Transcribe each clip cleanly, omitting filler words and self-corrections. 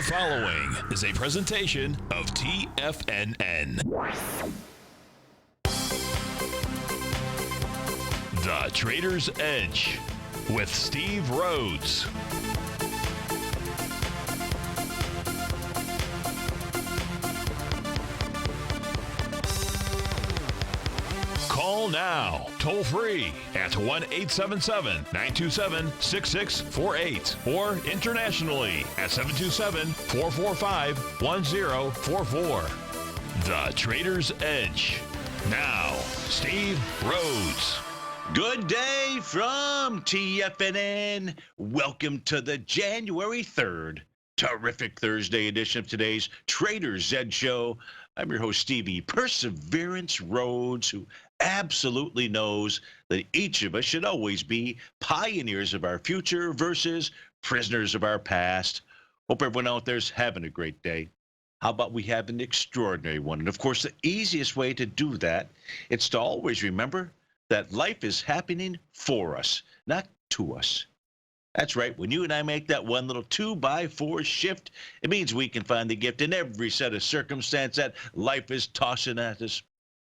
The following is a presentation of TFNN. The Trader's Edge with Steve Rhodes. Call now, toll free at 1-877-927-6648 or internationally at 727-445-1044. The Trader's Edge. Now, Steve Rhodes. Good day from TFNN. Welcome to the January 3rd, terrific Thursday edition of today's Trader's Edge Show. I'm your host, Stevie Perseverance Rhodes, who absolutely knows that each of us should always be pioneers of our future versus prisoners of our past. Hope everyone out there's having a great day. How about we have an extraordinary one? And of course, the easiest way to do that is to always remember that life is happening for us, not to us. That's right. When you and I make that one little 2x4 shift, it means we can find the gift in every set of circumstance that life is tossing at us.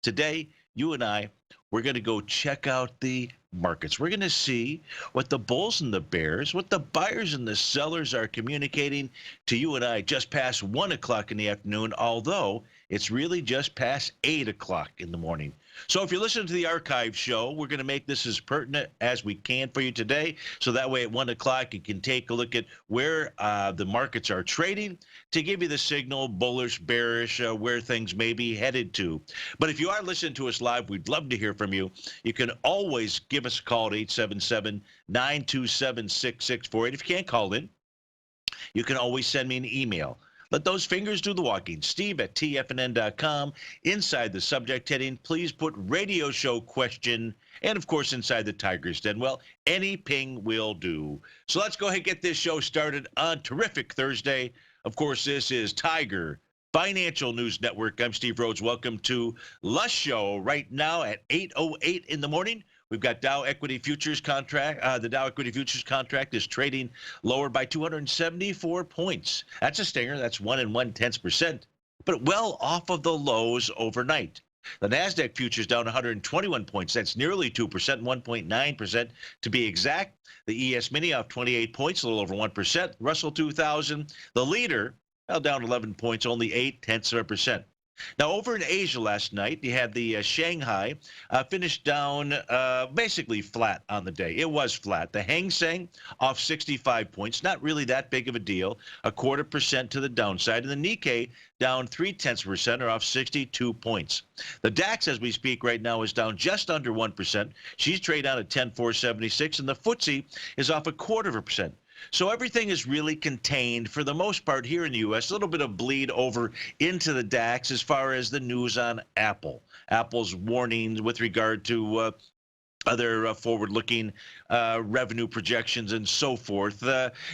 Today, you and I, we're going to go check out the markets. We're going to see what the bulls and the bears, what the buyers and the sellers are communicating to you and I just past 1 o'clock in the afternoon, although it's really just past 8 o'clock in the morning. So if you're listening to the archive show, we're going to make this as pertinent as we can for you today. So that way at 1 o'clock, you can take a look at where the markets are trading to give you the signal, bullish, bearish, where things may be headed to. But if you are listening to us live, we'd love to hear from you. You can always give us a call at 877-927-6648. If you can't call in, you can always send me an email. Let those fingers do the walking. Steve at TFNN.com. Inside the subject heading, please put radio show question. And, of course, inside the Tiger's Den, well, any ping will do. So let's go ahead and get this show started on terrific Thursday. Of course, this is Tiger Financial News Network. I'm Steve Rhodes. Welcome to Lush Show right now at 8:08 in the morning. We've got Dow Equity Futures contract. The Dow Equity Futures contract is trading lower by 274 points. That's a stinger. That's 1 1/10%, but well off of the lows overnight. The NASDAQ futures down 121 points. That's nearly 2%, 1.9% to be exact. The ES Mini off 28 points, a little over 1%. Russell 2000, the leader, well, down 11 points, only 0.8%. Now, over in Asia last night, you had the Shanghai finished down basically flat on the day. It was flat. The Hang Seng off 65 points, not really that big of a deal, 0.25% to the downside. And the Nikkei down 0.3% or off 62 points. The DAX, as we speak right now, is down just under 1%. She's trading out at 10,476, and the FTSE is off 0.25%. So everything is really contained, for the most part, here in the U.S., a little bit of bleed over into the DAX as far as the news on Apple. Apple's warnings with regard to other forward-looking revenue projections and so forth.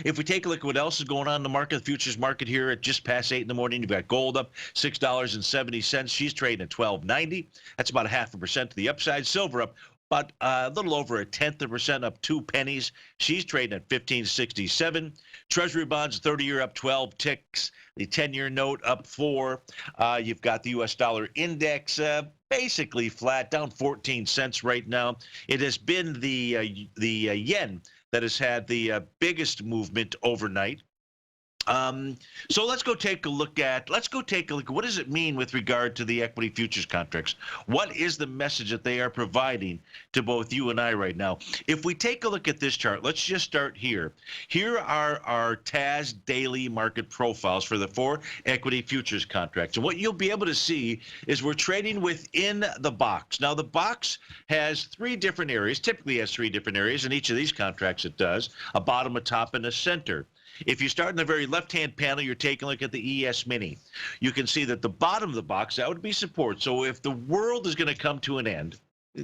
If we take a look at what else is going on in the market, the futures market here at just past 8 in the morning, you've got gold up $6.70. She's trading at $12.90. That's about 0.5% to the upside. Silver up about a little over 0.1%, up 2 pennies. She's trading at $15.67. Treasury bonds, 30-year up 12 ticks. The 10-year note up 4. You've got the U.S. dollar index basically flat, down 14 cents right now. It has been the yen that has had the biggest movement overnight. So let's go take a look at what does it mean with regard to the equity futures contracts? What is the message that they are providing to both you and I right now? If we take a look at this chart, let's just start here. Here are our TAS daily market profiles for the 4 equity futures contracts. And what you'll be able to see is we're trading within the box. Now, the box has 3 different areas, typically has 3 different areas. In each of these contracts it does, a bottom, a top, and a center. If you start in the very left-hand panel, you're taking a look at the ES Mini. You can see that the bottom of the box, that would be support. So if the world is going to come to an end,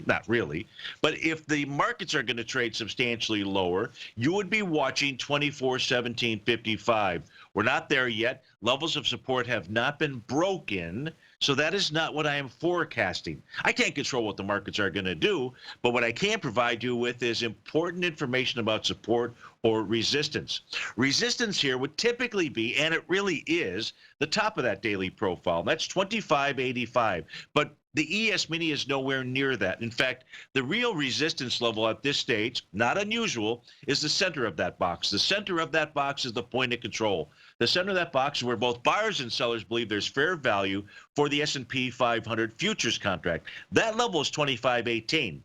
not really, but if the markets are going to trade substantially lower, you would be watching 24.1755. We're not there yet. Levels of support have not been broken. So that is not what I am forecasting. I can't control what the markets are going to do, but what I can provide you with is important information about support or resistance. Resistance here would typically be, and it really is, the top of that daily profile. That's 25.85. But the ES mini is nowhere near that. In fact, the real resistance level at this stage, not unusual, is the center of that box. The center of that box is the point of control. The center of that box is where both buyers and sellers believe there's fair value for the S&P 500 futures contract. That level is 25.18.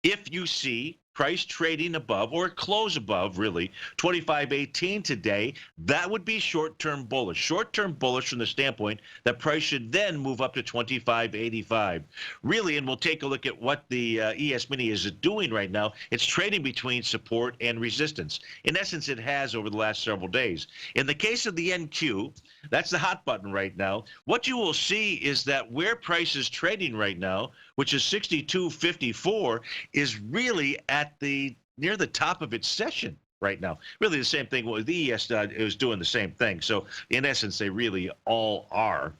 If you see price trading above or close above, really, 25.18 today, that would be short-term bullish. Short-term bullish from the standpoint that price should then move up to 25.85. Really, and we'll take a look at what the ES Mini is doing right now. It's trading between support and resistance. In essence, it has over the last several days. In the case of the NQ, that's the hot button right now. What you will see is that where price is trading right now, which is 62.54, is really at near the top of its session right now. Really the same thing with the ES is doing the same thing. So in essence, they really all are.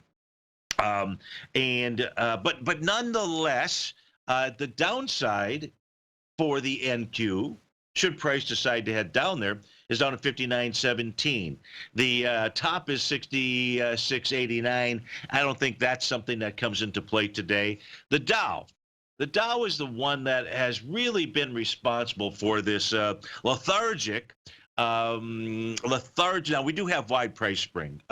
But nonetheless, the downside for the NQ, should price decide to head down there, is down to 59.17. The top is 66.89. I don't think that's something that comes into play today. The Dow is the one that has really been responsible for this lethargic. Now we do have wide price spread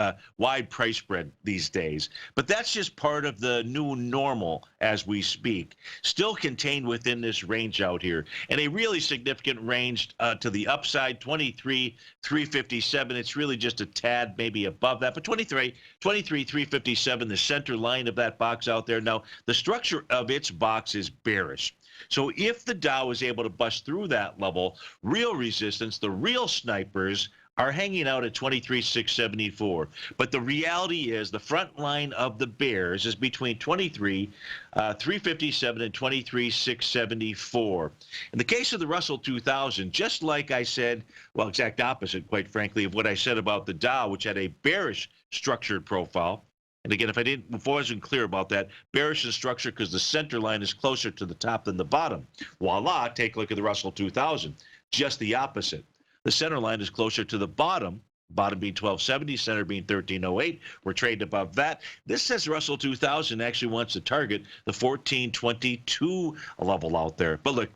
these days, but that's just part of the new normal as we speak. Still contained within this range out here, and a really significant range to the upside, 23,357. It's really just a tad maybe above that, but 23,357, the center line of that box out there. Now the structure of its box is bearish. So if the Dow is able to bust through that level, real resistance, the real snipers are hanging out at 23,674. But the reality is the front line of the bears is between 23,357 and 23,674. In the case of the Russell 2000, just like I said, well, exact opposite, quite frankly, of what I said about the Dow, which had a bearish structured profile. And again, before I wasn't clear about that, bearish in structure because the center line is closer to the top than the bottom. Voila, take a look at the Russell 2000. Just the opposite. The center line is closer to the bottom being 1270, center being 1308. We're trading above that. This says Russell 2000 actually wants to target the 1422 level out there. But look,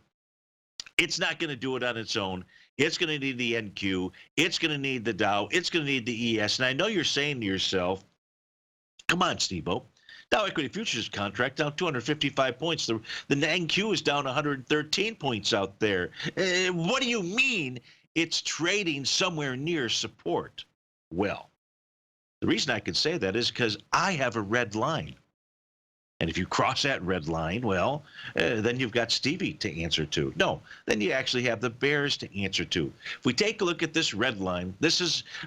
it's not going to do it on its own. It's going to need the NQ. It's going to need the Dow. It's going to need the ES. And I know you're saying to yourself, come on, Steve-O. Dow Equity Futures contract down 255 points. The NQ is down 113 points out there. What do you mean it's trading somewhere near support? Well, the reason I can say that is because I have a red line. And if you cross that red line, well, then you've got Stevie to answer to. No, then you actually have the bears to answer to. If we take a look at this red line,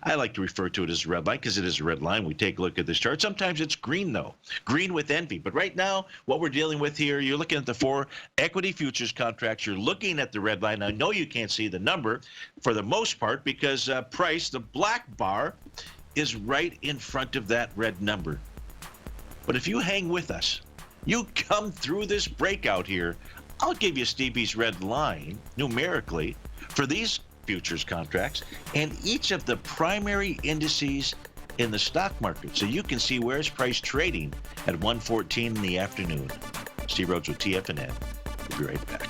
I like to refer to it as a red line because it is a red line. We take a look at this chart. Sometimes it's green, though, green with envy. But right now, what we're dealing with here, you're looking at the 4 equity futures contracts. You're looking at the red line. I know you can't see the number for the most part because price, the black bar, is right in front of that red number. But if you hang with us, you come through this breakout here, I'll give you Stevie's red line numerically for these futures contracts and each of the primary indices in the stock market. So you can see where's price trading at 1:14 in the afternoon. Steve Rhodes with TFNN. We'll be right back.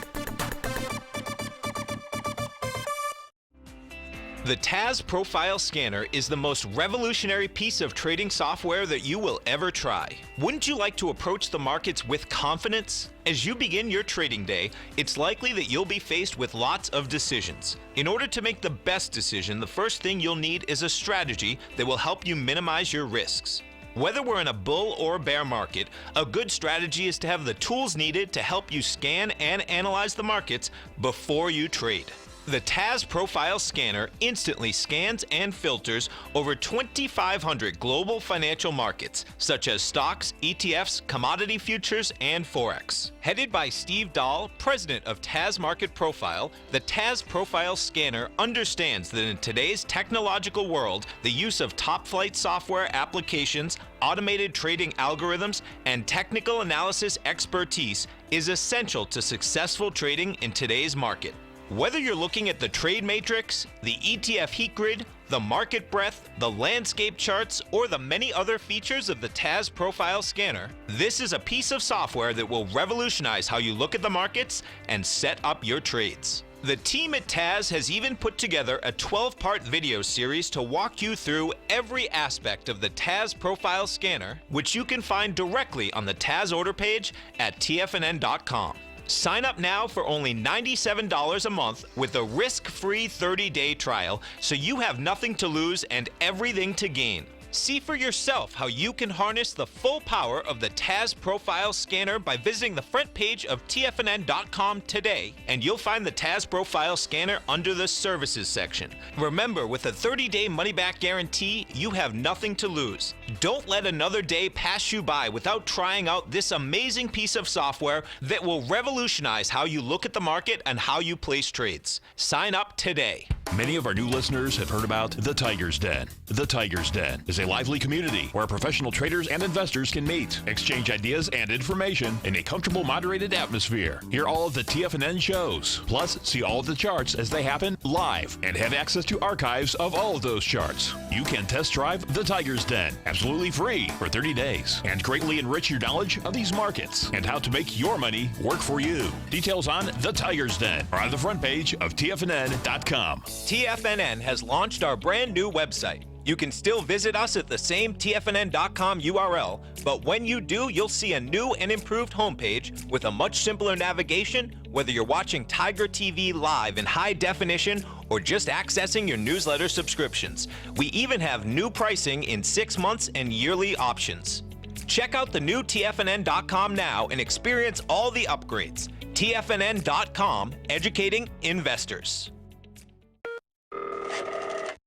The TAS Profile Scanner is the most revolutionary piece of trading software that you will ever try. Wouldn't you like to approach the markets with confidence? As you begin your trading day, it's likely that you'll be faced with lots of decisions. In order to make the best decision, the first thing you'll need is a strategy that will help you minimize your risks. Whether we're in a bull or bear market, a good strategy is to have the tools needed to help you scan and analyze the markets before you trade. The TAS Profile Scanner instantly scans and filters over 2,500 global financial markets, such as stocks, ETFs, commodity futures, and Forex. Headed by Steve Dahl, president of TAS Market Profile, the TAS Profile Scanner understands that in today's technological world, the use of top-flight software applications, automated trading algorithms, and technical analysis expertise is essential to successful trading in today's market. Whether you're looking at the trade matrix, the ETF heat grid, the market breadth, the landscape charts, or the many other features of the TAS Profile Scanner, this is a piece of software that will revolutionize how you look at the markets and set up your trades. The team at TAS has even put together a 12-part video series to walk you through every aspect of the TAS Profile Scanner, which you can find directly on the TAS order page at TFNN.com. Sign up now for only $97 a month with a risk-free 30-day trial, so you have nothing to lose and everything to gain. See for yourself how you can harness the full power of the TAS Profile Scanner by visiting the front page of TFNN.com today, and you'll find the TAS Profile Scanner under the Services section. Remember, with a 30-day money-back guarantee, you have nothing to lose. Don't let another day pass you by without trying out this amazing piece of software that will revolutionize how you look at the market and how you place trades. Sign up today. Many of our new listeners have heard about the Tiger's Den. The Tiger's Den is a lively community where professional traders and investors can meet, exchange ideas and information in a comfortable, moderated atmosphere. Hear all of the TFNN shows, plus see all of the charts as they happen live and have access to archives of all of those charts. You can test drive the Tiger's Den absolutely free for 30 days and greatly enrich your knowledge of these markets and how to make your money work for you. Details on the Tiger's Den are on the front page of TFNN.com. TFNN has launched our brand new website. You can still visit us at the same TFNN.com URL, but when you do, you'll see a new and improved homepage with a much simpler navigation, whether you're watching TigerTV live in high definition or just accessing your newsletter subscriptions. We even have new pricing in 6 months and yearly options. Check out the new TFNN.com now and experience all the upgrades. TFNN.com, educating investors.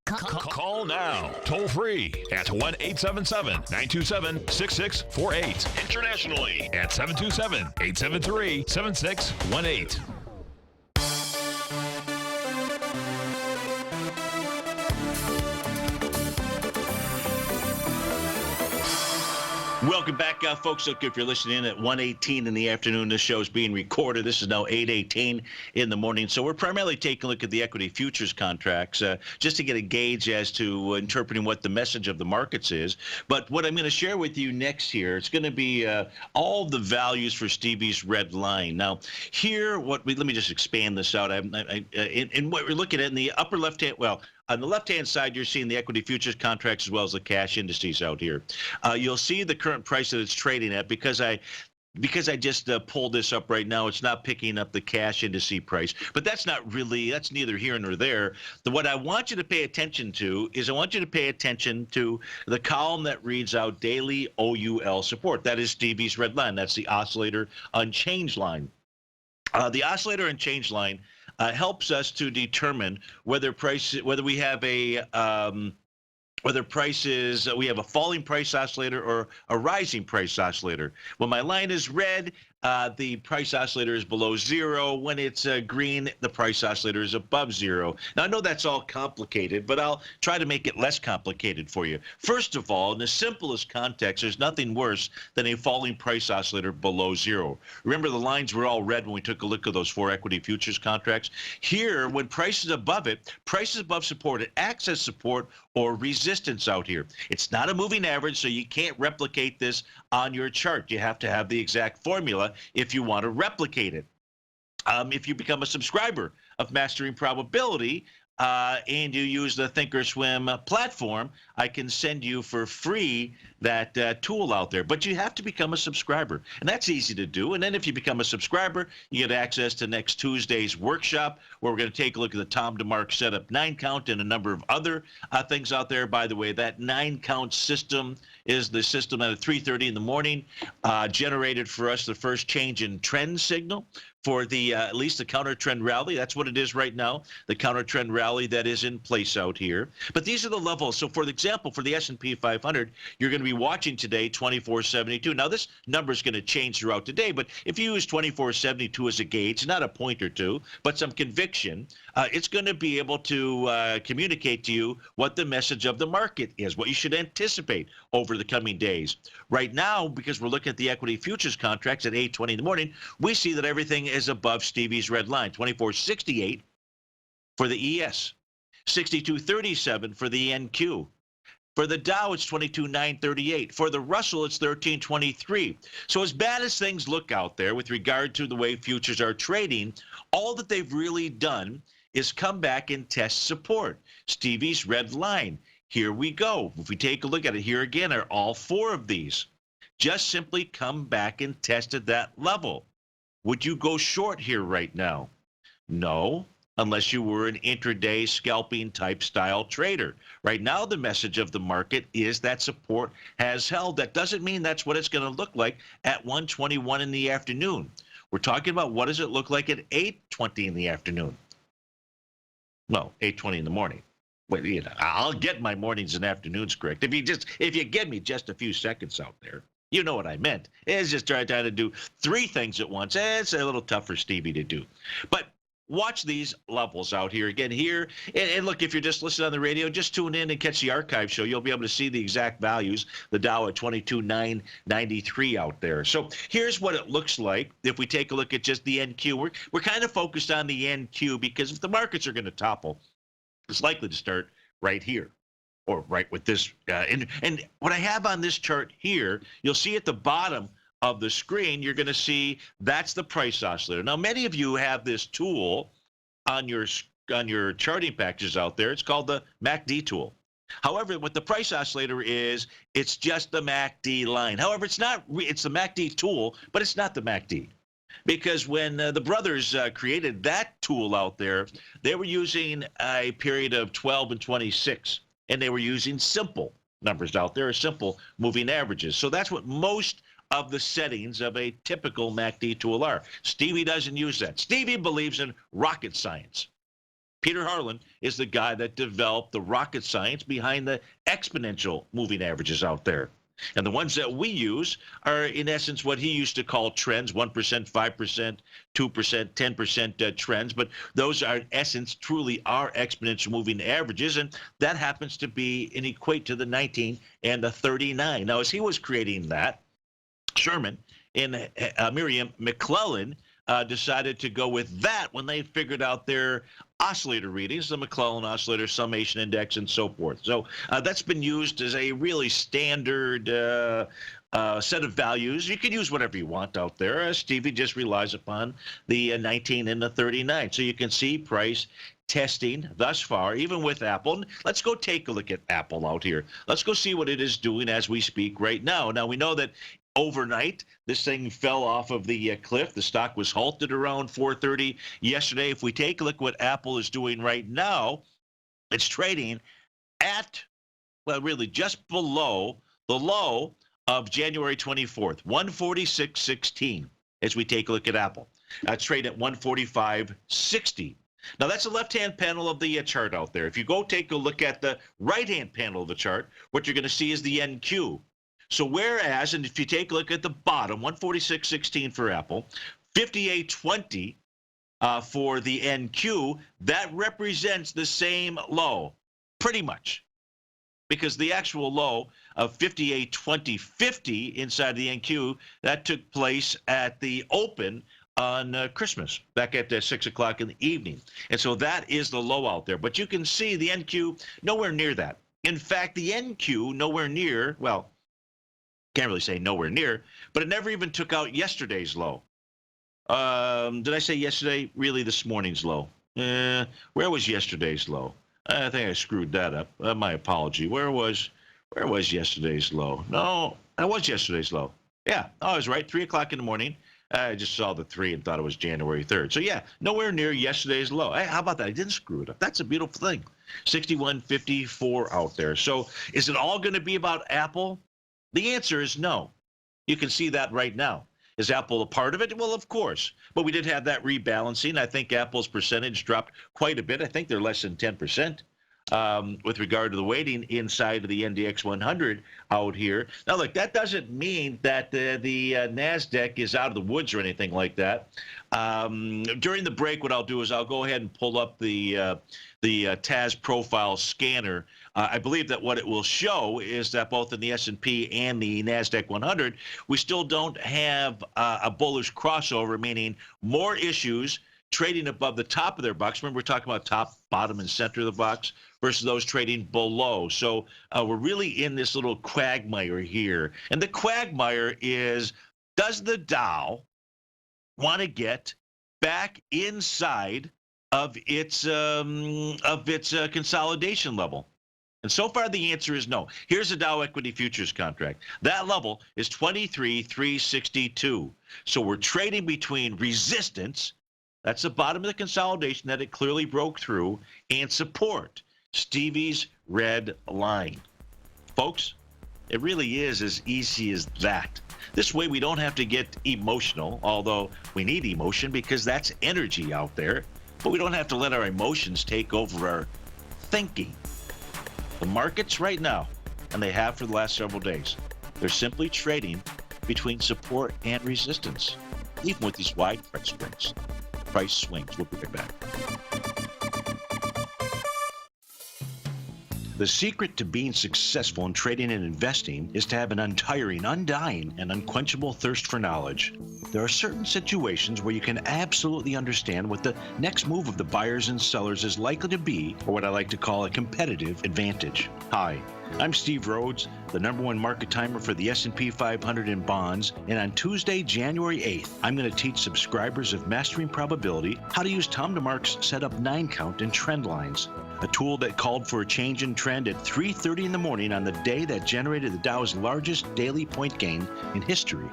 Call now, toll free at 1-877-927-6648. Internationally at 727-873-7618. Welcome back, folks. Look, if you're listening in at 1:18 in the afternoon, this show is being recorded. This is now 8:18 in the morning. So we're primarily taking a look at the equity futures contracts just to get a gauge as to interpreting what the message of the markets is. But what I'm going to share with you next here, it's going to be all the values for Stevie's red line. Now, here, let me just expand this out. In what we're looking at in the upper left-hand, well, on the left-hand side, you're seeing the equity futures contracts as well as the cash indices out here. You'll see the current price that it's trading at. Because I just pulled this up right now, it's not picking up the cash indice price. But that's neither here nor there. What I want you to pay attention to is I want you to pay attention to the column that reads out daily OUL support. That is Stevie's red line. That's the oscillator unchanged line. The oscillator unchanged line helps us to determine whether we have a falling price oscillator or a rising price oscillator. When my line is red, the price oscillator is below zero. When it's green, the price oscillator is above zero. Now, I know that's all complicated, but I'll try to make it less complicated for you. First of all, in the simplest context, there's nothing worse than a falling price oscillator below zero. Remember, the lines were all red when we took a look at those 4 equity futures contracts. Here, when price is above it, price is above support, it acts as support or resistance out here. It's not a moving average, so you can't replicate this on your chart. You have to have the exact formula if you want to replicate it. If you become a subscriber of Mastering Probability and you use the Thinkorswim platform, I can send you for free that tool out there. But you have to become a subscriber, and that's easy to do. And then if you become a subscriber, you get access to next Tuesday's workshop, where we're going to take a look at the Tom DeMark setup 9-count and a number of other things out there. By the way, that 9-count system is the system at 3:30 in the morning generated for us the first change in trend signal for the at least the counter trend rally. That's what it is right now, the counter trend rally that is in place out here. But these are the levels. So for example, for the S&P 500, you're going to be watching today 2472. Now this number is going to change throughout the day, but if you use 2472 as a gauge, not a point or two, but some conviction, it's going to be able to communicate to you what the message of the market is, what you should anticipate over the coming days. Right now, because we're looking at the equity futures contracts at 8:20 in the morning, we see that everything is above Stevie's red line, 2468 for the ES, 6237 for the NQ. For the Dow, it's 22,938. For the Russell, it's 1323. So as bad as things look out there with regard to the way futures are trading, all that they've really done is come back and test support. Stevie's red line. Here we go. If we take a look at it, here again are all four of these. Just simply come back and tested that level. Would you go short here right now? No, unless you were an intraday scalping type style trader. Right now, the message of the market is that support has held. That doesn't mean that's what it's going to look like at 1:21 in the afternoon. We're talking about what does it look like at 8:20 in the afternoon? Well, 8:20 in the morning. Well, you know, I'll get my mornings and afternoons correct. If you give me just a few seconds out there. You know what I meant. It's just trying to do three things at once. It's a little tough for Stevie to do. But watch these levels out here again here. And look, if you're just listening on the radio, just tune in and catch the archive show. You'll be able to see the exact values. The Dow at 22,993 out there. So here's what it looks like if we take a look at just the NQ. We're kind of focused on the NQ because if the markets are going to topple, it's likely to start right here. Or right with this, and what I have on this chart here, you'll see at the bottom of the screen, you're going to see that's the price oscillator. Now, many of you have this tool on your charting packages out there. It's called the MACD tool. However, what the price oscillator is, it's just the MACD line. However, it's not. It's the MACD tool, but it's not the MACD. Because when the brothers created that tool out there, they were using a period of 12 and 26. And they were using simple numbers out there, simple moving averages. So that's what most of the settings of a typical MACD tool are. Stevie doesn't use that. Stevie believes in rocket science. Peter Harlan is the guy that developed the rocket science behind the exponential moving averages out there. And the ones that we use are, in essence, what he used to call trends, 1%, 5%, 2%, 10% trends. But those are, in essence, truly are exponential moving averages. And that happens to be and equate to the 19 and the 39. Now, as he was creating that, Sherman and Miriam McClellan decided to go with that when they figured out their oscillator readings, the McClellan oscillator, summation index, and so forth. So that's been used as a really standard set of values. You can use whatever you want out there. Stevie just relies upon the 19 and the 39. So you can see price testing thus far, even with Apple. Let's go take a look at Apple out here. Let's go see what it is doing as we speak right now. Now, we know that overnight, this thing fell off of the cliff. The stock was halted around 4:30 yesterday. If we take a look what Apple is doing right now, it's trading at, well, really just below the low of January 24th, 146.16, as we take a look at Apple. It's trading at 145.60. Now, that's the left-hand panel of the chart out there. If you go take a look at the right-hand panel of the chart, what you're going to see is the NQ. So whereas, and if you take a look at the bottom, 146.16 for Apple, 58.20 for the NQ, that represents the same low, pretty much. Because the actual low of 58.20.50 inside the NQ, that took place at the open on Christmas, back at 6 o'clock in the evening. And so that is the low out there. But you can see the NQ nowhere near that. In fact, the NQ nowhere near, well, can't really say nowhere near, but it never even took out yesterday's low. Did I say yesterday? Really, this morning's low. Where was yesterday's low? I think I screwed that up. My apology. Where was yesterday's low? No, that was yesterday's low. Yeah, I was right. 3 o'clock in the morning. I just saw the 3 and thought it was January 3rd. So, yeah, nowhere near yesterday's low. Hey, how about that? I didn't screw it up. That's a beautiful thing. 61.54 out there. So is it all going to be about Apple? The answer is no. You can see that right now. Is Apple a part of it? Well, of course. But we did have that rebalancing. I think Apple's percentage dropped quite a bit. I think they're less than 10%. With regard to the weighting inside of the NDX 100 out here. Now, look, that doesn't mean that the NASDAQ is out of the woods or anything like that. During the break, what I'll do is I'll go ahead and pull up the TAS profile scanner. I believe that what it will show is that both in the S&P and the NASDAQ 100, we still don't have a bullish crossover, meaning more issues trading above the top of their box. Remember, we're talking about top, bottom, and center of the box versus those trading below. So we're really in this little quagmire here. And the quagmire is, does the Dow want to get back inside of its consolidation level? And so far, the answer is no. Here's the Dow Equity Futures contract. That level is 23,362. So we're trading between resistance, that's the bottom of the consolidation that it clearly broke through, and support, Stevie's red line. Folks, it really is as easy as that. This way we don't have to get emotional, although we need emotion because that's energy out there, but we don't have to let our emotions take over our thinking. The markets right now, and they have for the last several days, they're simply trading between support and resistance, even with these wide price swings. We'll be right back. The secret to being successful in trading and investing is to have an untiring, undying, and unquenchable thirst for knowledge. There are certain situations where you can absolutely understand what the next move of the buyers and sellers is likely to be, or what I like to call a competitive advantage. Hi, I'm Steve Rhodes, the #1 market timer for the S&P 500 in bonds, and on Tuesday, January 8th, I'm going to teach subscribers of Mastering Probability how to use Tom DeMark's setup 9-count and trend lines, a tool that called for a change in trend at 3:30 in the morning on the day that generated the Dow's largest daily point gain in history.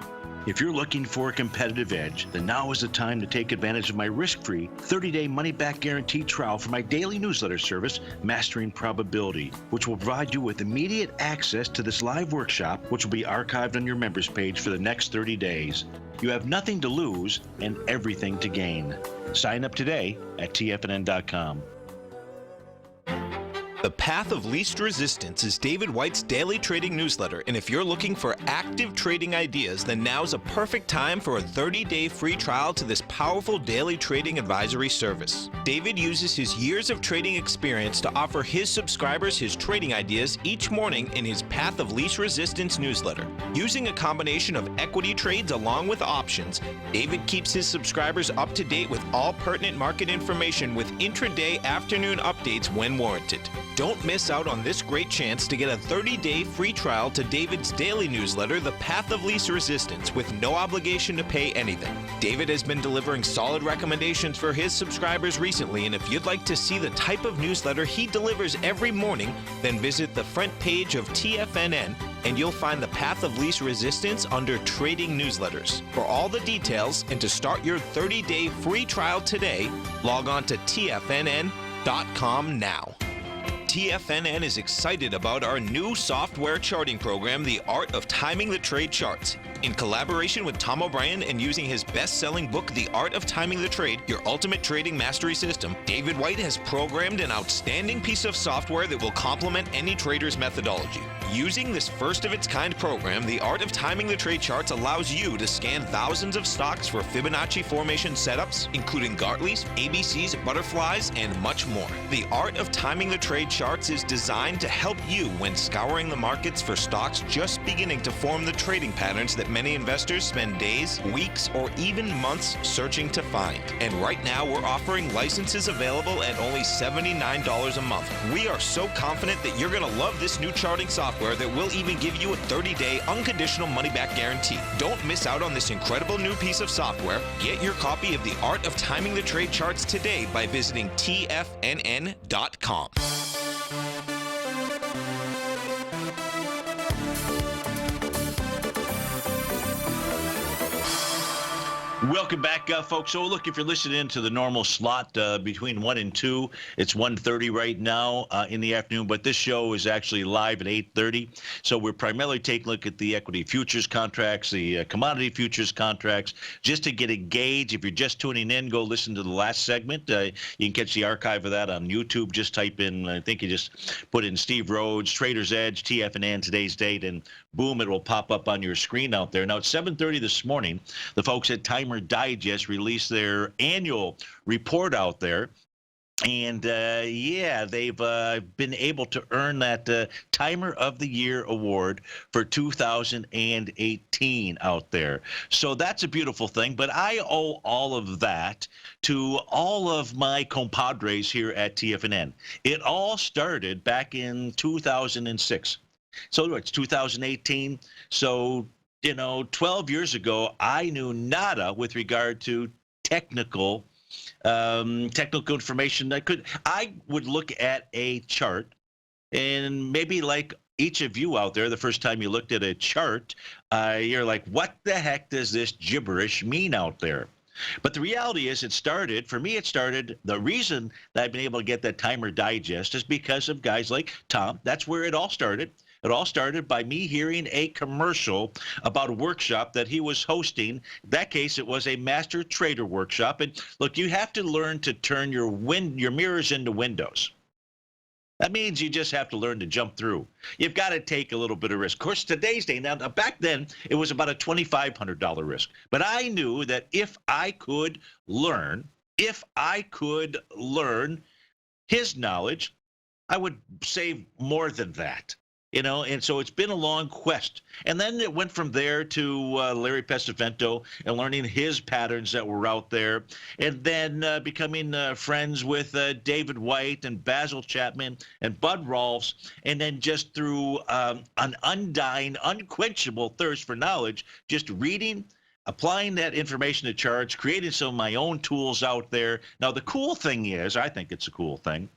If you're looking for a competitive edge, then now is the time to take advantage of my risk-free 30-day money-back guarantee trial for my daily newsletter service, Mastering Probability, which will provide you with immediate access to this live workshop, which will be archived on your members page for the next 30 days. You have nothing to lose and everything to gain. Sign up today at TFNN.com. The Path of Least Resistance is David White's daily trading newsletter, and if you're looking for active trading ideas, then now's a perfect time for a 30-day free trial to this powerful daily trading advisory service. David uses his years of trading experience to offer his subscribers his trading ideas each morning in his Path of Least Resistance newsletter. Using a combination of equity trades along with options, David keeps his subscribers up to date with all pertinent market information with intraday afternoon updates when warranted. Don't miss out on this great chance to get a 30-day free trial to David's daily newsletter, The Path of Least Resistance, with no obligation to pay anything. David has been delivering solid recommendations for his subscribers recently, and if you'd like to see the type of newsletter he delivers every morning, then visit the front page of TFNN and you'll find the Path of Least Resistance under Trading Newsletters. For all the details and to start your 30-day free trial today, log on to TFNN.com now. TFNN is excited about our new software charting program, The Art of Timing the Trade Charts. In collaboration with Tom O'Brien and using his best-selling book, The Art of Timing the Trade, Your Ultimate Trading Mastery System, David White has programmed an outstanding piece of software that will complement any trader's methodology. Using this first-of-its-kind program, The Art of Timing the Trade Charts allows you to scan thousands of stocks for Fibonacci formation setups, including Gartley's, ABC's, butterflies, and much more. The Art of Timing the Trade Charts is designed to help you when scouring the markets for stocks just beginning to form the trading patterns that many investors spend days, weeks, or even months searching to find. And right now, we're offering licenses available at only $79 a month. We are so confident that you're going to love this new charting software that will even give you a 30-day unconditional money-back guarantee. Don't miss out on this incredible new piece of software. Get your copy of The Art of Timing the Trade Charts today by visiting TFNN.com. Welcome back, folks. So, look, if you're listening to the normal slot between 1 and 2, it's 1:30 right now in the afternoon, but this show is actually live at 8:30. So we're primarily taking a look at the equity futures contracts, the commodity futures contracts, just to get a gauge. If you're just tuning in, go listen to the last segment. You can catch the archive of that on YouTube. Just type in, I think you just put in Steve Rhodes, Trader's Edge, TFNN, today's date, and boom, it will pop up on your screen out there. Now, at 7:30 this morning, the folks at Timer Digest released their annual report out there. And, yeah, they've been able to earn that Timer of the Year award for 2018 out there. So that's a beautiful thing. But I owe all of that to all of my compadres here at TFNN. It all started back in 2006. So it's 2018. So, 12 years ago, I knew nada with regard to technical information. I would look at a chart, and maybe like each of you out there, the first time you looked at a chart, you're like, what the heck does this gibberish mean out there? But the reality is the reason that I've been able to get that Timer Digest is because of guys like Tom. That's where it all started. It all started by me hearing a commercial about a workshop that he was hosting. In that case, it was a master trader workshop. And look, you have to learn to turn your mirrors into windows. That means you just have to learn to jump through. You've got to take a little bit of risk. Of course, today's day, now back then, it was about a $2,500 risk. But I knew that if I could learn his knowledge, I would save more than that. And so it's been a long quest. And then it went from there to Larry Pesavento and learning his patterns that were out there, and then becoming friends with David White and Basil Chapman and Bud Rolfs, and then just through an undying, unquenchable thirst for knowledge, just reading, applying that information to charts, creating some of my own tools out there. Now, the cool thing is, I think it's a cool thing,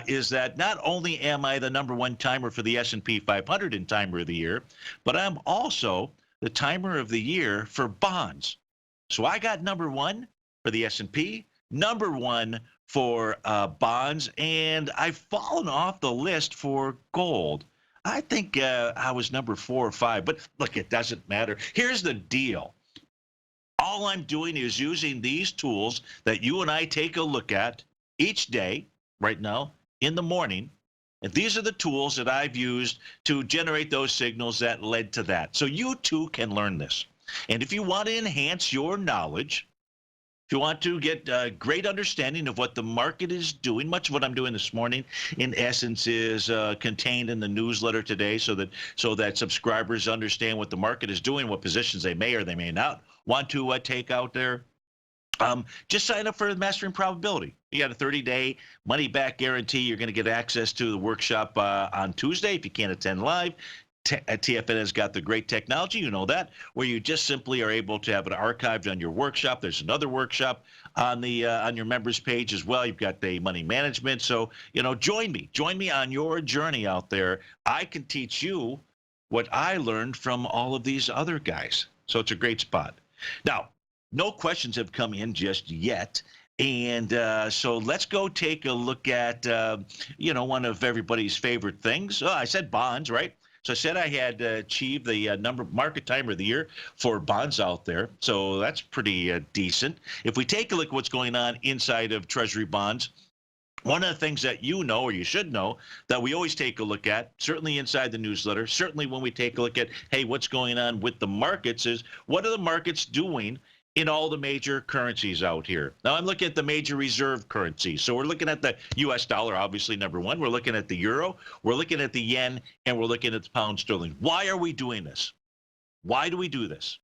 is that not only am I the #1 timer for the S&P 500 in Timer of the Year, but I'm also the Timer of the Year for bonds. So I got #1 for the S&P, #1 for bonds, and I've fallen off the list for gold. I think I was number 4 or 5, but look, it doesn't matter. Here's the deal. All I'm doing is using these tools that you and I take a look at each day, right now, in the morning. And these are the tools that I've used to generate those signals that led to that. So you too can learn this. And if you want to enhance your knowledge, if you want to get a great understanding of what the market is doing, much of what I'm doing this morning, in essence, is contained in the newsletter today, so that subscribers understand what the market is doing, what positions they may or they may not want to take out there. Just sign up for Mastering Probability. You got a 30-day money-back guarantee. You're going to get access to the workshop on Tuesday if you can't attend live. TFN has got the great technology, you know that, where you just simply are able to have it archived on your workshop. There's another workshop on your members page as well. You've got the money management. So, join me on your journey out there. I can teach you what I learned from all of these other guys. So it's a great spot. Now, no questions have come in just yet. And so let's go take a look at, one of everybody's favorite things. Oh, I said bonds, right? So I said I had achieved the market timer of the year for bonds out there. So that's pretty decent. If we take a look at what's going on inside of Treasury bonds, one of the things that you know, or you should know, that we always take a look at, certainly inside the newsletter, certainly when we take a look at, hey, what's going on with the markets, is what are the markets doing in all the major currencies out here. Now, I'm looking at the major reserve currencies. So we're looking at the U.S. dollar, obviously, #1. We're looking at the euro. We're looking at the yen. And we're looking at the pound sterling. Why are we doing this? Why do we do this?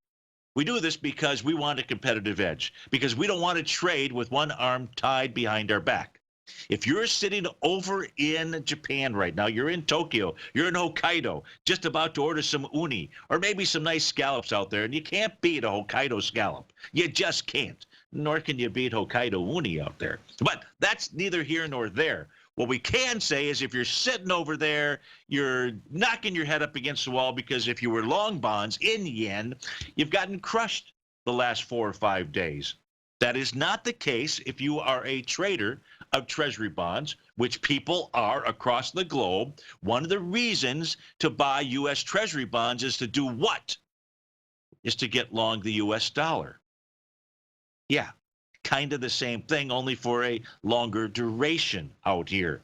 We do this because we want a competitive edge, because we don't want to trade with one arm tied behind our back. If you're sitting over in Japan right now, you're in Tokyo, you're in Hokkaido, just about to order some uni or maybe some nice scallops out there, and you can't beat a Hokkaido scallop. You just can't. Nor can you beat Hokkaido uni out there. But that's neither here nor there. What we can say is if you're sitting over there, you're knocking your head up against the wall, because if you were long bonds in yen, you've gotten crushed. the last 4 or 5 days. That is not the case if you are a trader of Treasury bonds, which people are across the globe. One of the reasons to buy U.S. Treasury bonds is to do what? Is to get long the U.S. dollar. Yeah, kind of the same thing, only for a longer duration out here.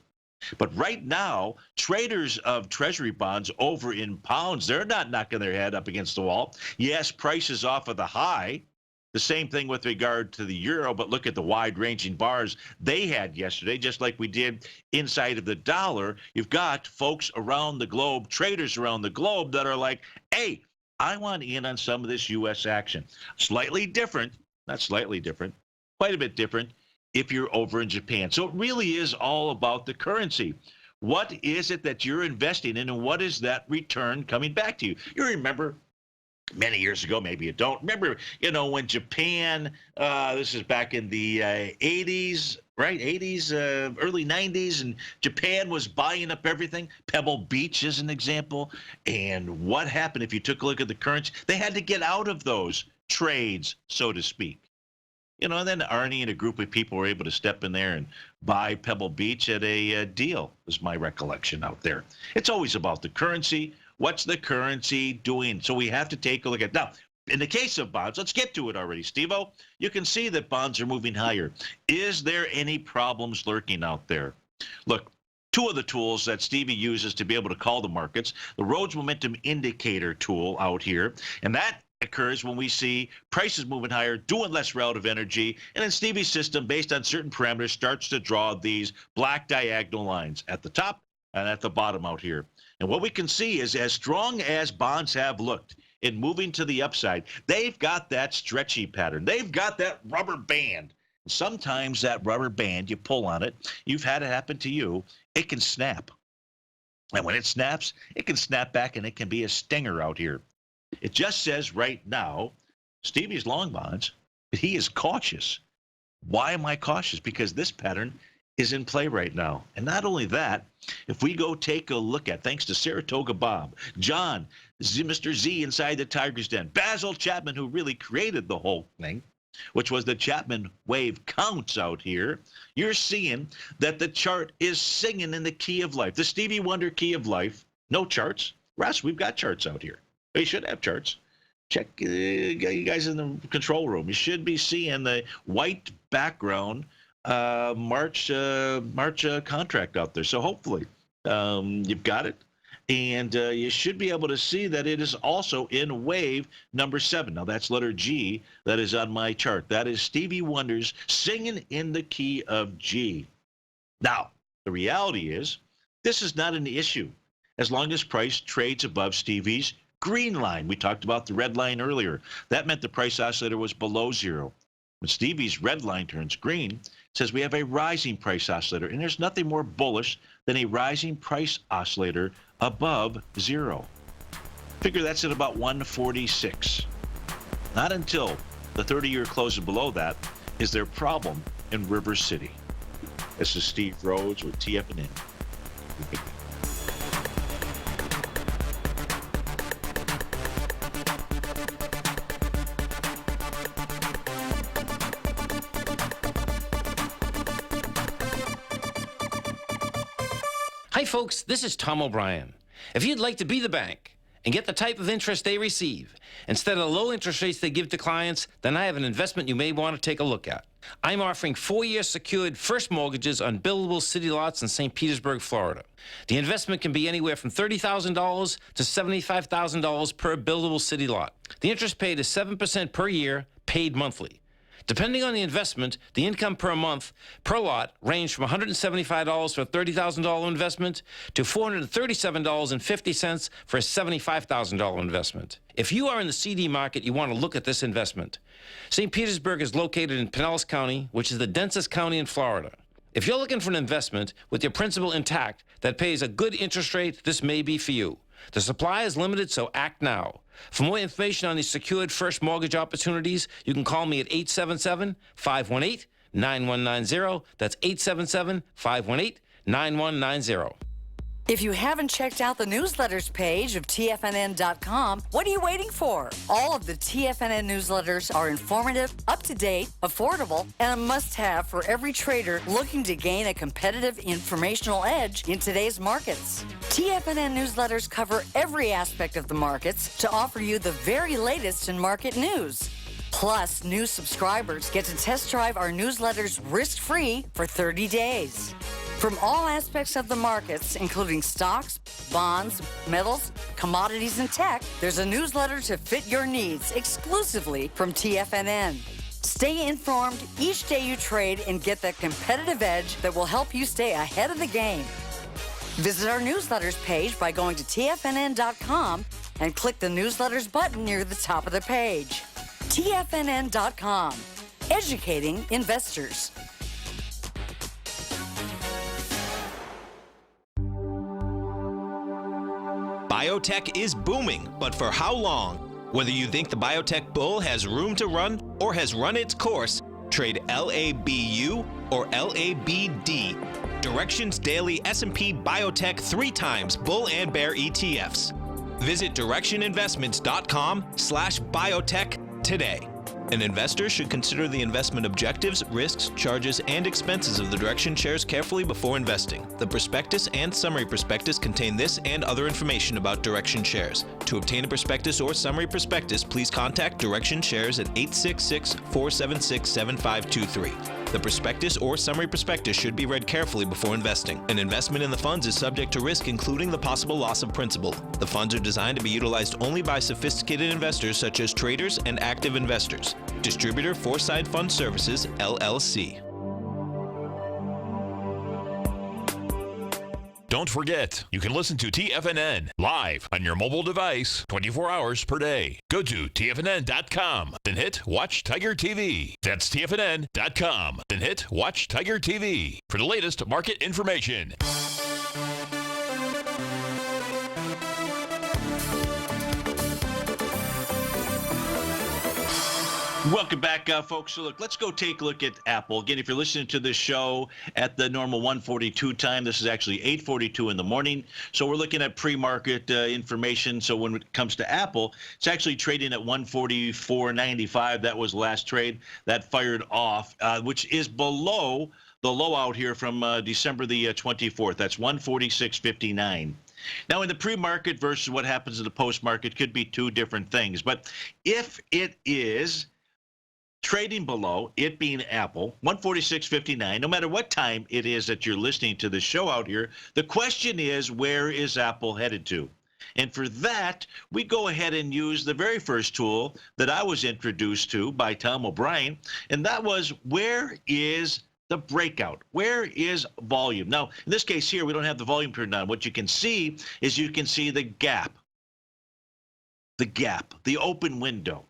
But right now, traders of Treasury bonds over in pounds, they're not knocking their head up against the wall. Yes, prices off of the high. The same thing with regard to the euro, but look at the wide-ranging bars they had yesterday, just like we did inside of the dollar. You've got folks around the globe, traders around the globe that are like, hey, I want in on some of this U.S. action. Slightly different, not slightly different, quite a bit different if you're over in Japan. So it really is all about the currency. What is it that you're investing in, and what is that return coming back to you? You remember many years ago, maybe you don't remember, when Japan, this is back in the 80s, right? 80s, early 90s, and Japan was buying up everything. Pebble Beach is an example. And what happened if you took a look at the currency? They had to get out of those trades, so to speak. And then Arnie and a group of people were able to step in there and buy Pebble Beach at a deal, is my recollection out there. It's always about the currency. What's the currency doing? So we have to take a look at now. In the case of bonds, let's get to it already, Steve-O. You can see that bonds are moving higher. Is there any problems lurking out there? Look, two of the tools that Stevie uses to be able to call the markets, the Rhodes Momentum Indicator tool out here, and that occurs when we see prices moving higher, doing less relative energy, and then Stevie's system, based on certain parameters, starts to draw these black diagonal lines at the top and at the bottom out here. And what we can see is, as strong as bonds have looked in moving to the upside, they've got that stretchy pattern. They've got that rubber band. And sometimes that rubber band, you pull on it, you've had it happen to you, it can snap. And when it snaps, it can snap back, and it can be a stinger out here. It just says right now, Stevie's long bonds, but he is cautious. Why am I cautious? Because this pattern is in play right now. And not only that, if we go take a look at, thanks to Saratoga Bob, John, Mr. Z inside the Tiger's Den, Basil Chapman, who really created the whole thing, which was the Chapman wave counts out here, you're seeing that the chart is singing in the key of life. The Stevie Wonder key of life, no charts. Russ, we've got charts out here. We should have charts. Check you guys in the control room. You should be seeing the white background March contract out there. So hopefully you've got it. And you should be able to see that it is also in wave number 7. Now, that's letter G that is on my chart. That is Stevie Wonder's singing in the key of G. Now, the reality is this is not an issue as long as price trades above Stevie's green line. We talked about the red line earlier. That meant the price oscillator was below 0. When Stevie's red line turns green, it says we have a rising price oscillator. And there's nothing more bullish than a rising price oscillator above 0. Figure that's at about 146. Not until the 30-year closes below that is there a problem in River City. This is Steve Rhodes with TFNN. Hi folks, this is Tom O'Brien. If you'd like to be the bank and get the type of interest they receive instead of the low interest rates they give to clients, then I have an investment you may want to take a look at. I'm offering 4-year secured first mortgages on buildable city lots in St. Petersburg, Florida. The investment can be anywhere from $30,000 to $75,000 per buildable city lot. The interest paid is 7% per year, paid monthly. Depending on the investment, the income per month per lot ranged from $175 for a $30,000 investment to $437.50 for a $75,000 investment. If you are in the CD market, you want to look at this investment. St. Petersburg is located in Pinellas County, which is the densest county in Florida. If you're looking for an investment with your principal intact that pays a good interest rate, this may be for you. The supply is limited, so act now. For more information on these secured first mortgage opportunities, you can call me at 877-518-9190. That's 877-518-9190. If you haven't checked out the newsletters page of TFNN.com, what are you waiting for? All of the TFNN newsletters are informative, up-to-date, affordable, and a must-have for every trader looking to gain a competitive informational edge in today's markets. TFNN newsletters cover every aspect of the markets to offer you the very latest in market news. Plus, new subscribers get to test drive our newsletters risk-free for 30 days. From all aspects of the markets, including stocks, bonds, metals, commodities, and tech, there's a newsletter to fit your needs exclusively from TFNN. Stay informed each day you trade and get that competitive edge that will help you stay ahead of the game. Visit our newsletters page by going to TFNN.com and click the newsletters button near the top of the page. TFNN.com, educating investors. Biotech is booming, but for how long? Whether you think the biotech bull has room to run or has run its course, trade LABU or LABD. Directions Daily S&P Biotech 3 times bull and bear ETFs. Visit directioninvestments.com/biotech today. An investor should consider the investment objectives, risks, charges, and expenses of the Direction shares carefully before investing. The prospectus and summary prospectus contain this and other information about Direction shares. To obtain a prospectus or summary prospectus, please contact Direction shares at 866-476-7523. The prospectus or summary prospectus should be read carefully before investing. An investment in the funds is subject to risk, including the possible loss of principal. The funds are designed to be utilized only by sophisticated investors such as traders and active investors. Distributor Foreside Fund Services, LLC. Don't forget, you can listen to TFNN live on your mobile device 24 hours per day. Go to TFNN.com, then hit Watch Tiger TV. That's TFNN.com, then hit Watch Tiger TV for the latest market information. Welcome back, folks. So look, let's go take a look at Apple. Again, if you're listening to this show at the normal 1:42 time, this is actually 8:42 in the morning. So we're looking at pre-market information. So when it comes to Apple, it's actually trading at 144.95. That was last trade. That fired off, which is below the low out here from December the 24th. That's 146.59. Now, in the pre-market versus what happens in the post-market could be two different things. But if it is trading below, it being Apple, 146.59, no matter what time it is that you're listening to the show out here, the question is, where is Apple headed to? And for that, we go ahead and use the very first tool that I was introduced to by Tom O'Brien, and that was, where is the breakout? Where is volume? Now, in this case here, we don't have the volume turned on. What you can see is you can see the gap, the open window.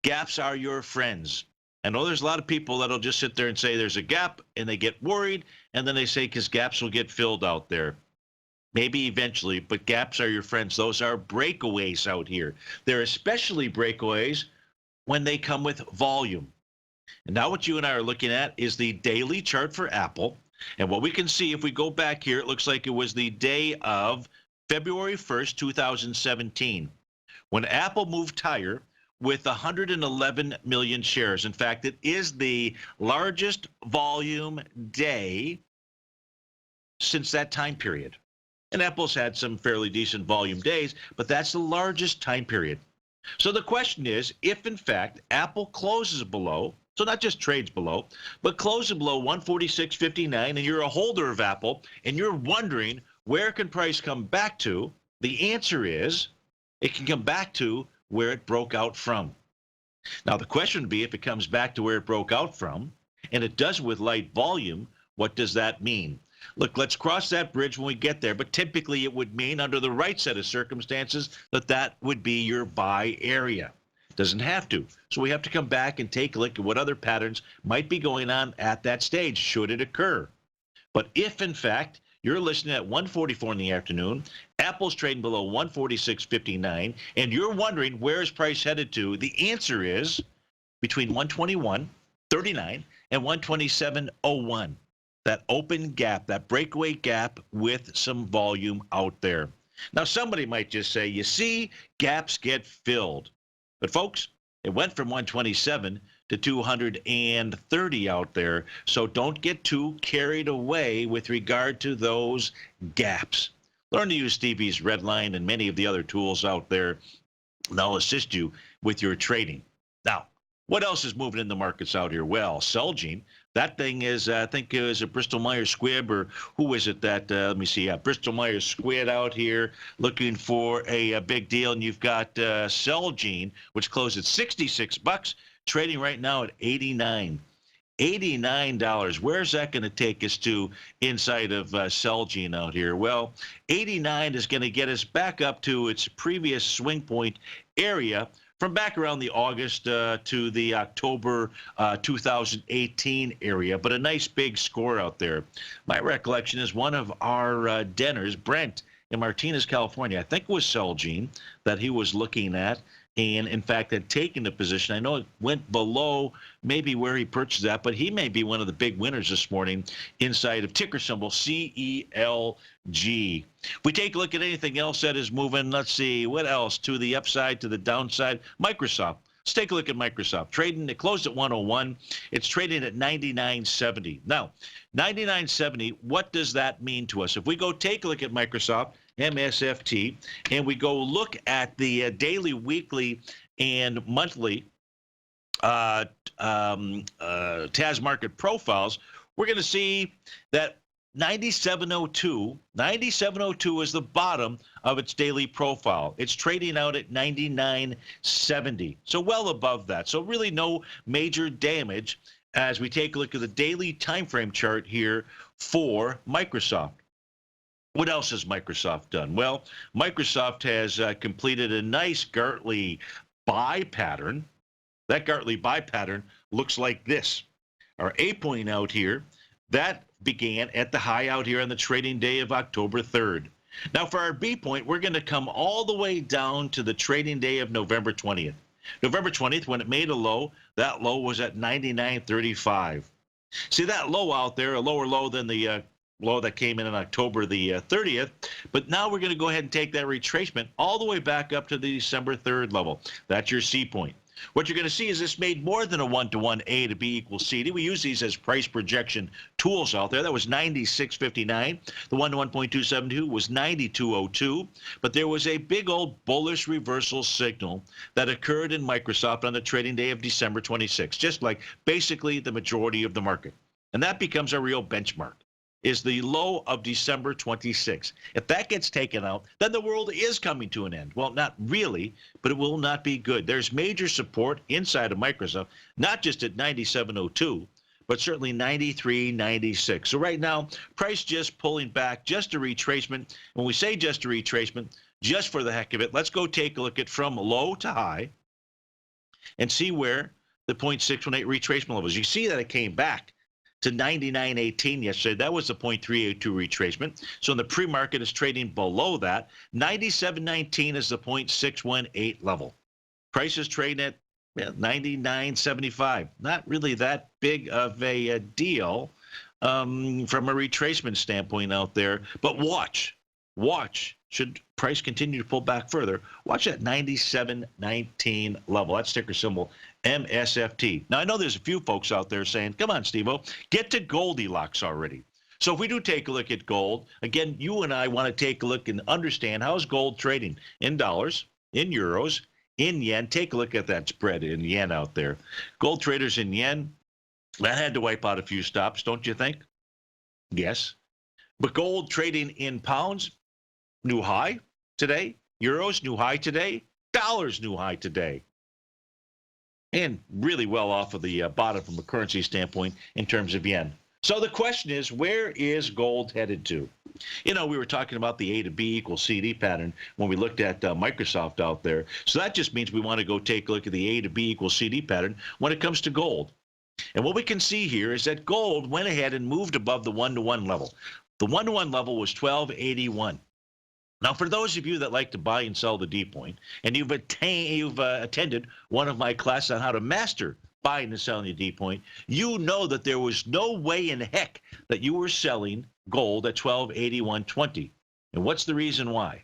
Gaps are your friends. I know there's a lot of people that'll just sit there and say there's a gap, and they get worried, and then they say because gaps will get filled out there. Maybe eventually, but gaps are your friends. Those are breakaways out here. They're especially breakaways when they come with volume. And now what you and I are looking at is the daily chart for Apple. And what we can see, if we go back here, it looks like it was the day of February 1st, 2017, when Apple moved higher with 111 million shares. In fact, it is the largest volume day since that time period. And Apple's had some fairly decent volume days, but that's the largest time period. So the question is, if in fact Apple closes below, so not just trades below, but closes below 146.59, and you're a holder of Apple, and you're wondering where can price come back to, the answer is it can come back to where it broke out from. Now, the question would be, if it comes back to where it broke out from, and it does with light volume, what does that mean? Look, let's cross that bridge when we get there, but typically it would mean, under the right set of circumstances, that that would be your buy area. It doesn't have to. So we have to come back and take a look at what other patterns might be going on at that stage, should it occur. But if, in fact, you're listening at 1:44 in the afternoon, Apple's trading below 146.59, and you're wondering where is price headed to, the answer is between 121.39 and 127.01. that open gap, that breakaway gap with some volume out there. Now, somebody might just say, you see, gaps get filled. But folks, it went from 127 to 230 out there. So don't get too carried away with regard to those gaps. Learn to use Stevie's red line and many of the other tools out there. They'll assist you with your trading. Now, what else is moving in the markets out here? Well, Celgene, that thing is, I think it was a Bristol Myers Squibb, or who is it that, let me see, Bristol Myers Squibb out here looking for a big deal. And you've got Celgene, which closed at $66, trading right now at $89. $89. Where's that going to take us to inside of Celgene out here? Well, 89 is going to get us back up to its previous swing point area from back around the August to the October 2018 area, but a nice big score out there. My recollection is one of our Denners, Brent, in Martinez, California, I think it was Celgene that he was looking at, and in fact had taken the position. I know it went below maybe where he purchased that, but he may be one of the big winners this morning inside of ticker symbol CELG. If we take a look at anything else that is moving, let's see, what else? To the upside, to the downside, Microsoft. Let's take a look at Microsoft. Trading, it closed at 101. It's trading at 99.70. Now, 99.70, what does that mean to us? If we go take a look at Microsoft, MSFT, and we go look at the daily, weekly, and monthly TAS market profiles, we're going to see that 97.02 is the bottom of its daily profile. It's trading out at 99.70, so well above that. So really no major damage as we take a look at the daily time frame chart here for Microsoft. What else has Microsoft done? Well, Microsoft has completed a nice Gartley buy pattern. That Gartley buy pattern looks like this. Our A point out here, that began at the high out here on the trading day of October 3rd. Now for our B point, we're going to come all the way down to the trading day of November 20th. November 20th, when it made a low, that low was at 99.35. See that low out there, a lower low than the low that came in on October the 30th. But now we're going to go ahead and take that retracement all the way back up to the December 3rd level. That's your C point. What you're going to see is this made more than a 1-to-1 A to B equals C. We use these as price projection tools out there. That was 96.59. The 1-to-1.272 was 92.02. But there was a big old bullish reversal signal that occurred in Microsoft on the trading day of December 26, just like basically the majority of the market. And that becomes a real benchmark, is the low of December 26. If that gets taken out, then the world is coming to an end. Well, not really, but it will not be good. There's major support inside of Microsoft, not just at 97.02, but certainly 93.96. So right now, price just pulling back, just a retracement. When we say just a retracement, just for the heck of it, let's go take a look at from low to high and see where the 0.618 retracement levels. You see that it came back to 99.18 yesterday. That was the 0.382 retracement. So in the pre-market is trading below that. 97.19 is the 0.618 level. Price is trading at 99.75. Not really that big of a deal from a retracement standpoint out there. But watch. Should price continue to pull back further, watch that 97.19 level. That's ticker symbol MSFT. Now, I know there's a few folks out there saying, come on, Steve-O, get to Goldilocks already. So if we do take a look at gold, again, you and I want to take a look and understand how's gold trading in dollars, in euros, in yen. Take a look at that spread in yen out there. Gold traders in yen, that had to wipe out a few stops, don't you think? Yes. But gold trading in pounds, new high today. Euros, new high today. Dollars, new high today. And really well off of the bottom from a currency standpoint in terms of yen. So the question is, where is gold headed to? You know, we were talking about the A to B equals CD pattern when we looked at Microsoft out there. So that just means we want to go take a look at the A to B equals CD pattern when it comes to gold. And what we can see here is that gold went ahead and moved above the 1-to-1 level. The 1-to-1 level was 1281. Now, for those of you that like to buy and sell the D point, and you've attended one of my classes on how to master buying and selling a D point, you know that there was no way in heck that you were selling gold at 1281.20. And what's the reason why?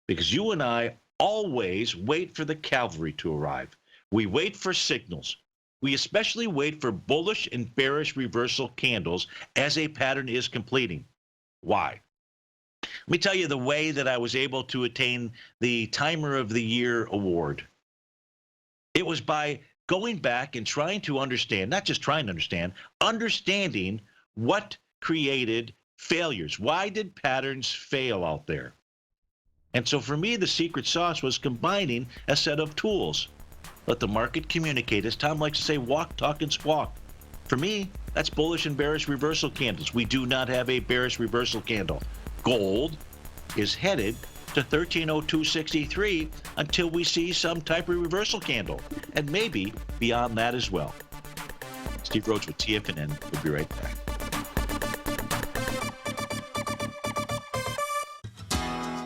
Because you and I always wait for the cavalry to arrive. We wait for signals. We especially wait for bullish and bearish reversal candles as a pattern is completing. Why? Let me tell you the way that I was able to attain the Timer of the Year award. It was by going back and trying to understand, not just trying to understand, understanding what created failures. Why did patterns fail out there? And so for me, the secret sauce was combining a set of tools. Let the market communicate. As Tom likes to say, walk, talk, and squawk. For me, that's bullish and bearish reversal candles. We do not have a bearish reversal candle. Gold is headed to 1302.63 until we see some type of reversal candle, and maybe beyond that as well. Steve Rhodes with TFNN. We'll be right back.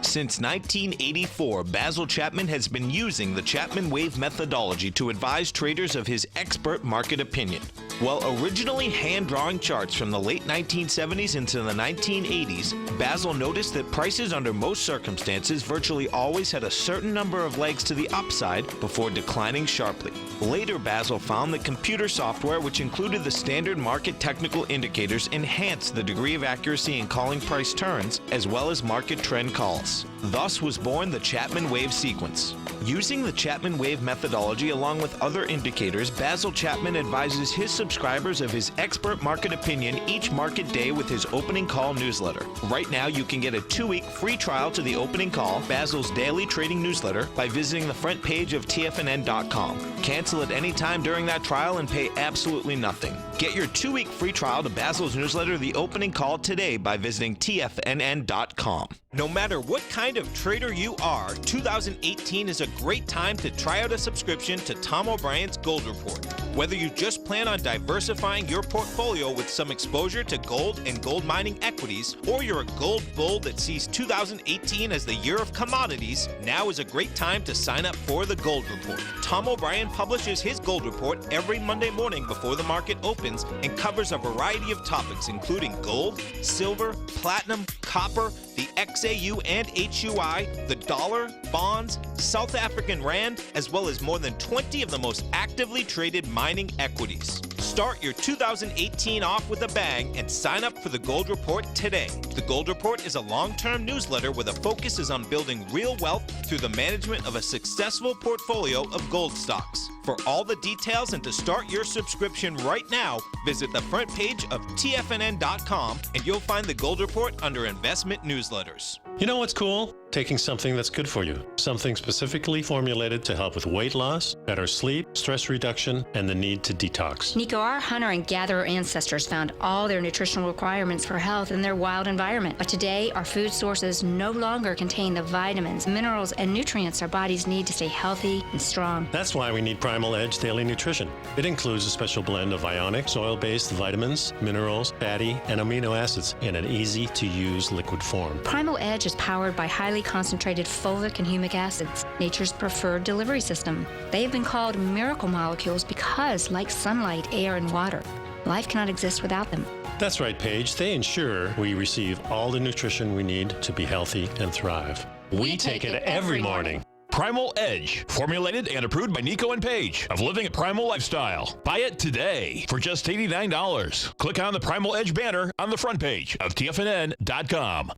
Since 1984, Basil Chapman has been using the Chapman Wave methodology to advise traders of his expert market opinion. While originally hand-drawing charts from the late 1970s into the 1980s, Basil noticed that prices under most circumstances virtually always had a certain number of legs to the upside before declining sharply. Later, Basil found that computer software, which included the standard market technical indicators, enhanced the degree of accuracy in calling price turns, as well as market trend calls. Thus was born the Chapman Wave sequence. Using the Chapman Wave methodology along with other indicators, Basil Chapman advises his subscribers of his expert market opinion each market day with his opening call newsletter. Right now, you can get a 2-week free trial to the opening call, Basil's daily trading newsletter, by visiting the front page of TFNN.com. Cancel at any time during that trial and pay absolutely nothing. Get your 2-week free trial to Basil's newsletter, The Opening Call, today by visiting TFNN.com. No matter what kind of trader you are, 2018 is a great time to try out a subscription to Tom O'Brien's Gold Report. Whether you just plan on diversifying your portfolio with some exposure to gold and gold mining equities, or you're a gold bull that sees 2018 as the year of commodities, now is a great time to sign up for the Gold Report. Tom O'Brien publishes his Gold Report every Monday morning before the market opens and covers a variety of topics including gold, silver, platinum, copper, the XAU and HUI, the dollar, bonds, South African rand, as well as more than 20 of the most actively traded mining equities. Start your 2018 off with a bang and sign up for the Gold Report today. The Gold Report is a long-term newsletter where the focus is on building real wealth through the management of a successful portfolio of gold stocks. For all the details and to start your subscription right now, visit the front page of TFNN.com and you'll find the Gold Report under Investment Newsletters. You know what's cool? Taking something that's good for you. Something specifically formulated to help with weight loss, better sleep, stress reduction, and the need to detox. Nico, our hunter and gatherer ancestors found all their nutritional requirements for health in their wild environment. But today, our food sources no longer contain the vitamins, minerals, and nutrients our bodies need to stay healthy and strong. That's why we need Primal Edge Daily Nutrition. It includes a special blend of ionic, soil-based vitamins, minerals, fatty, and amino acids in an easy-to-use liquid form. Primal Edge is powered by highly concentrated fulvic and humic acids, nature's preferred delivery system. They have been called miracle molecules because, like sunlight, air, and water, life cannot exist without them. That's right, Paige. They ensure we receive all the nutrition we need to be healthy and thrive. We take it every morning. Primal Edge, formulated and approved by Nico and Paige of Living a Primal Lifestyle. Buy it today for just $89. Click on the Primal Edge banner on the front page of TFNN.com.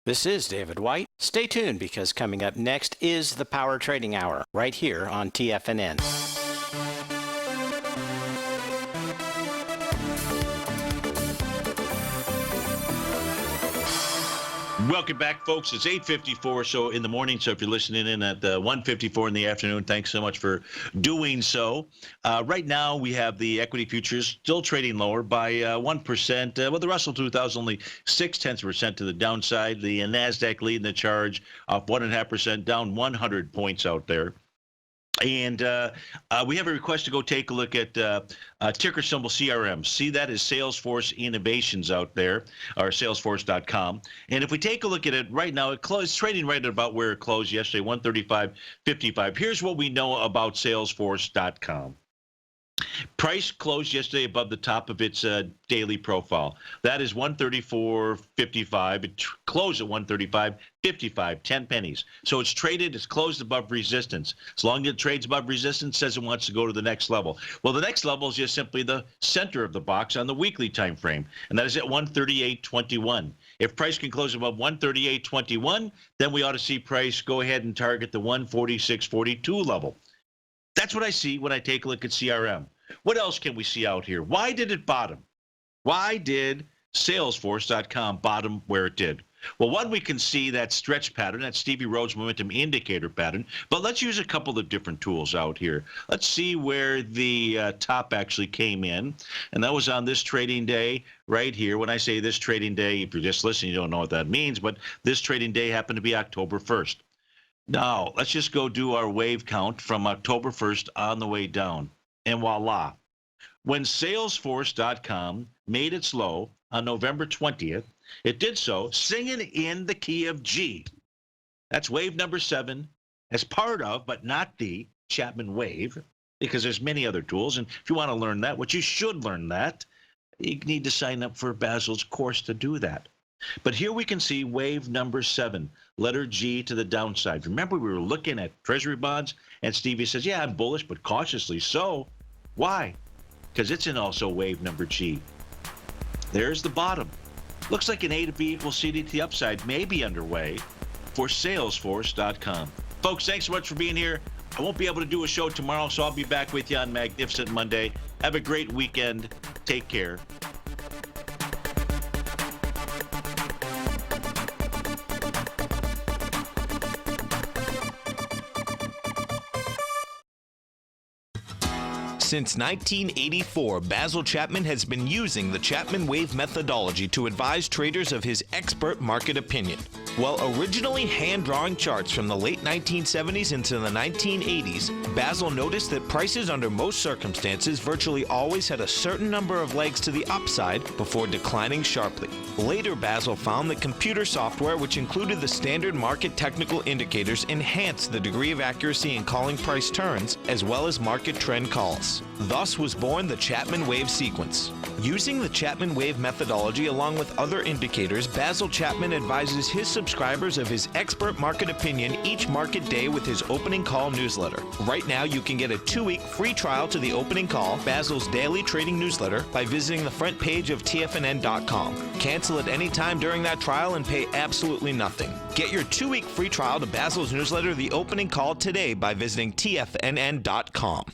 This is David White. Stay tuned because coming up next is the Power Trading Hour right here on TFNN. Welcome back, folks. It's 8:54 so in the morning. So if you're listening in at 1:54 in the afternoon, thanks so much for doing so. Right now, we have the equity futures still trading lower by 1%. Well, the Russell 2000 only 0.6% to the downside. The NASDAQ leading the charge off 1.5%, down 100 points out there. And we have a request to go take a look at ticker symbol CRM. See that as Salesforce Innovations out there, or Salesforce.com. And if we take a look at it right now, it's trading right at about where it closed yesterday, 135.55. Here's what we know about Salesforce.com. Price closed yesterday above the top of its daily profile. That is 134.55. It closed at 135.55, 10 pennies. So it's traded, it's closed above resistance. As long as it trades above resistance, says it wants to go to the next level. Well, the next level is just simply the center of the box on the weekly time frame, and that is at 138.21. If price can close above 138.21, then we ought to see price go ahead and target the 146.42 level. That's what I see when I take a look at CRM. What else can we see out here? Why did it bottom? Why did Salesforce.com bottom where it did? Well, one, we can see that stretch pattern, that Stevie Rhodes momentum indicator pattern, but let's use a couple of different tools out here. Let's see where the top actually came in, and that was on this trading day right here. When I say this trading day, if you're just listening, you don't know what that means, but this trading day happened to be October 1st. Now, let's just go do our wave count from October 1st on the way down. And voila. When Salesforce.com made its low on November 20th, it did so singing in the key of G. That's wave number 7 as part of, but not the Chapman wave, because there's many other tools. And if you want to learn that, which you should learn that, you need to sign up for Basil's course to do that. But here we can see wave number 7, letter G to the downside. Remember, we were looking at Treasury bonds, and Stevie says, yeah, I'm bullish, but cautiously so. Why? Because it's in also wave number G. There's the bottom. Looks like an A to B equals C to the upside may be underway for Salesforce.com. Folks, thanks so much for being here. I won't be able to do a show tomorrow, so I'll be back with you on Magnificent Monday. Have a great weekend. Take care. Since 1984, Basil Chapman has been using the Chapman Wave methodology to advise traders of his expert market opinion. While originally hand-drawing charts from the late 1970s into the 1980s, Basil noticed that prices under most circumstances virtually always had a certain number of legs to the upside before declining sharply. Later, Basil found that computer software, which included the standard market technical indicators, enhanced the degree of accuracy in calling price turns, as well as market trend calls. Thus was born the Chapman Wave sequence. Using the Chapman Wave methodology along with other indicators, Basil Chapman advises his subscribers of his expert market opinion each market day with his opening call newsletter. Right now, you can get a 2-week free trial to the opening call, Basil's daily trading newsletter, by visiting the front page of TFNN.com. Cancel at any time during that trial and pay absolutely nothing. Get your 2-week free trial to Basil's newsletter, The Opening Call, today by visiting TFNN.com.